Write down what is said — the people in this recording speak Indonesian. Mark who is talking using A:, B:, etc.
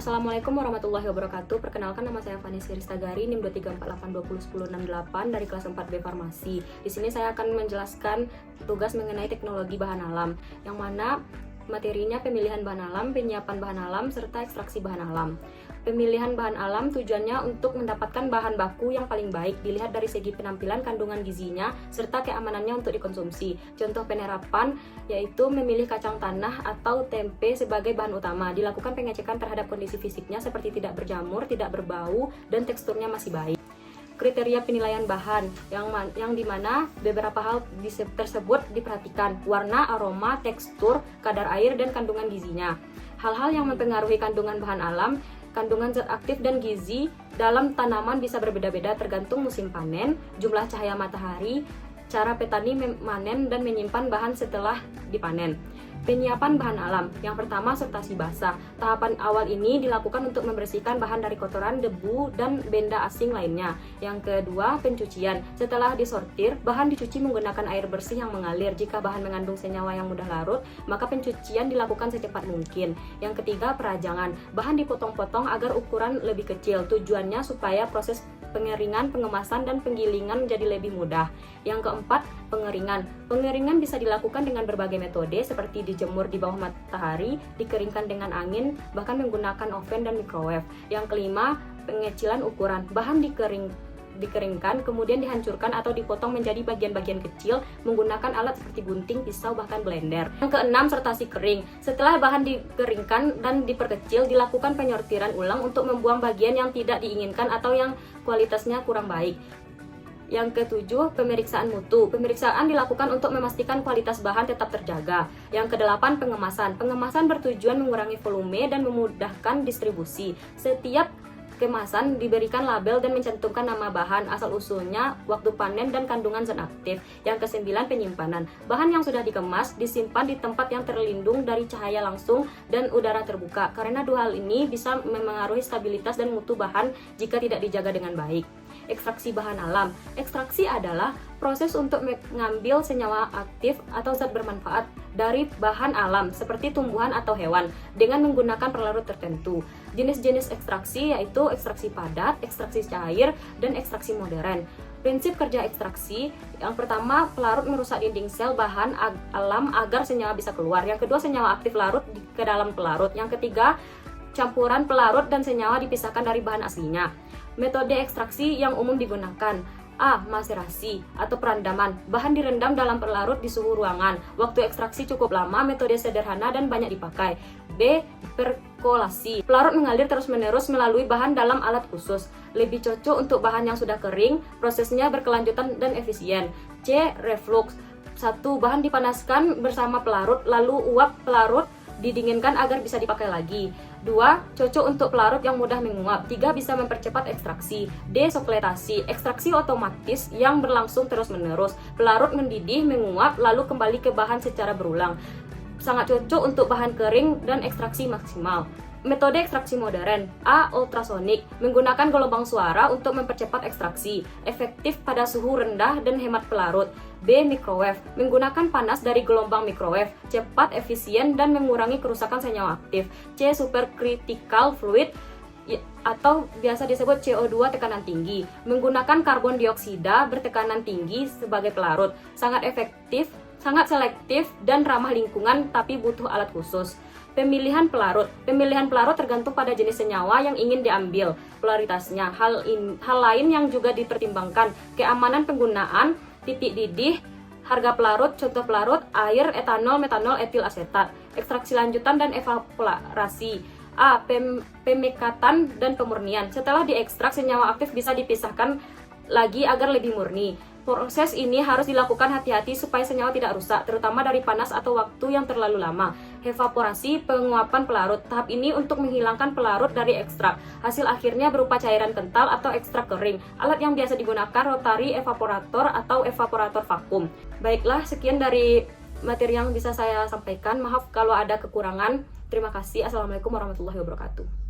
A: Assalamualaikum warahmatullahi wabarakatuh. Perkenalkan, nama saya Fani Siristagari, NIM 234820168 dari kelas 4B Farmasi. Di sini saya akan menjelaskan tugas mengenai teknologi bahan alam, yang mana materinya pemilihan bahan alam, penyiapan bahan alam, serta ekstraksi bahan alam. Pemilihan bahan alam tujuannya untuk mendapatkan bahan baku yang paling baik, dilihat dari segi penampilan, kandungan gizinya, serta keamanannya untuk dikonsumsi. Contoh penerapan yaitu memilih kacang tanah atau tempe sebagai bahan utama. Dilakukan pengecekan terhadap kondisi fisiknya seperti tidak berjamur, tidak berbau, dan teksturnya masih baik. Kriteria penilaian bahan yang dimana beberapa hal tersebut diperhatikan: warna, aroma, tekstur, kadar air, dan kandungan gizinya. Hal-hal yang mempengaruhi kandungan bahan alam, kandungan zat aktif dan gizi dalam tanaman bisa berbeda-beda tergantung musim panen, jumlah cahaya matahari, cara petani memanen dan menyimpan bahan setelah dipanen. Penyiapan bahan alam. Yang pertama, sortasi basah. Tahapan awal ini dilakukan untuk membersihkan bahan dari kotoran, debu, dan benda asing lainnya. Yang kedua, pencucian. Setelah disortir, bahan dicuci menggunakan air bersih yang mengalir. Jika bahan mengandung senyawa yang mudah larut, maka pencucian dilakukan secepat mungkin. Yang ketiga, perajangan. Bahan dipotong-potong agar ukuran lebih kecil. Tujuannya supaya proses pengeringan, pengemasan, dan penggilingan menjadi lebih mudah. Yang keempat, pengeringan. Pengeringan bisa dilakukan dengan berbagai metode seperti dijemur di bawah matahari, dikeringkan dengan angin, bahkan menggunakan oven dan microwave. Yang kelima, pengecilan ukuran. Bahan dikeringkan, kemudian dihancurkan atau dipotong menjadi bagian-bagian kecil menggunakan alat seperti gunting, pisau, bahkan blender. Yang keenam, sortasi kering. Setelah bahan dikeringkan dan diperkecil, dilakukan penyortiran ulang untuk membuang bagian yang tidak diinginkan atau yang kualitasnya kurang baik. Yang ketujuh, pemeriksaan mutu. Pemeriksaan dilakukan untuk memastikan kualitas bahan tetap terjaga. Yang kedelapan, pengemasan. Pengemasan bertujuan mengurangi volume dan memudahkan distribusi. Setiap kemasan diberikan label dan mencantumkan nama bahan, asal-usulnya, waktu panen, dan kandungan zat aktif. Yang kesembilan, penyimpanan. Bahan yang sudah dikemas disimpan di tempat yang terlindung dari cahaya langsung dan udara terbuka, karena dua hal ini bisa memengaruhi stabilitas dan mutu bahan jika tidak dijaga dengan baik. Ekstraksi bahan alam. Ekstraksi adalah proses untuk mengambil senyawa aktif atau zat bermanfaat dari bahan alam seperti tumbuhan atau hewan dengan menggunakan pelarut tertentu. Jenis-jenis ekstraksi yaitu ekstraksi padat, ekstraksi cair, dan ekstraksi modern. Prinsip kerja ekstraksi: yang pertama, pelarut merusak dinding sel bahan alam agar senyawa bisa keluar. Yang kedua, senyawa aktif larut ke dalam pelarut. Yang ketiga, campuran pelarut dan senyawa dipisahkan dari bahan aslinya. Metode ekstraksi yang umum digunakan: A. Maserasi atau perendaman. Bahan direndam dalam pelarut di suhu ruangan. Waktu ekstraksi cukup lama, metode sederhana dan banyak dipakai. B. Perkolasi. Pelarut mengalir terus-menerus melalui bahan dalam alat khusus. Lebih cocok untuk bahan yang sudah kering, prosesnya berkelanjutan dan efisien. C. Reflux. 1. Bahan dipanaskan bersama pelarut, lalu uap pelarut didinginkan agar bisa dipakai lagi. 2. Cocok untuk pelarut yang mudah menguap. 3. Bisa mempercepat ekstraksi. D. Sokletasi. Ekstraksi otomatis yang berlangsung terus-menerus. Pelarut mendidih, menguap, lalu kembali ke bahan secara berulang. Sangat cocok untuk bahan kering dan ekstraksi maksimal. Metode ekstraksi modern. A. Ultrasonik. Menggunakan gelombang suara untuk mempercepat ekstraksi. Efektif pada suhu rendah dan hemat pelarut. B. Microwave. Menggunakan panas dari gelombang microwave. Cepat, efisien, dan mengurangi kerusakan senyawa aktif. C. Supercritical fluid atau biasa disebut CO2 tekanan tinggi. Menggunakan karbon dioksida bertekanan tinggi sebagai pelarut. Sangat efektif, sangat selektif, dan ramah lingkungan, tapi butuh alat khusus. Pemilihan pelarut. Pemilihan pelarut tergantung pada jenis senyawa yang ingin diambil, polaritasnya. Hal lain yang juga dipertimbangkan: keamanan penggunaan, titik didih, harga pelarut, contoh pelarut, air, etanol, metanol, etil asetat. Ekstraksi lanjutan dan evaporasi. A. Pemekatan dan pemurnian. Setelah diekstrak, senyawa aktif bisa dipisahkan lagi agar lebih murni. Proses ini harus dilakukan hati-hati supaya senyawa tidak rusak, terutama dari panas atau waktu yang terlalu lama. Evaporasi, penguapan pelarut. Tahap ini untuk menghilangkan pelarut dari ekstrak. Hasil akhirnya berupa cairan kental atau ekstrak kering. Alat yang biasa digunakan rotary evaporator atau evaporator vakum. Baiklah, sekian dari materi yang bisa saya sampaikan. Maaf kalau ada kekurangan. Terima kasih. Assalamualaikum warahmatullahi wabarakatuh.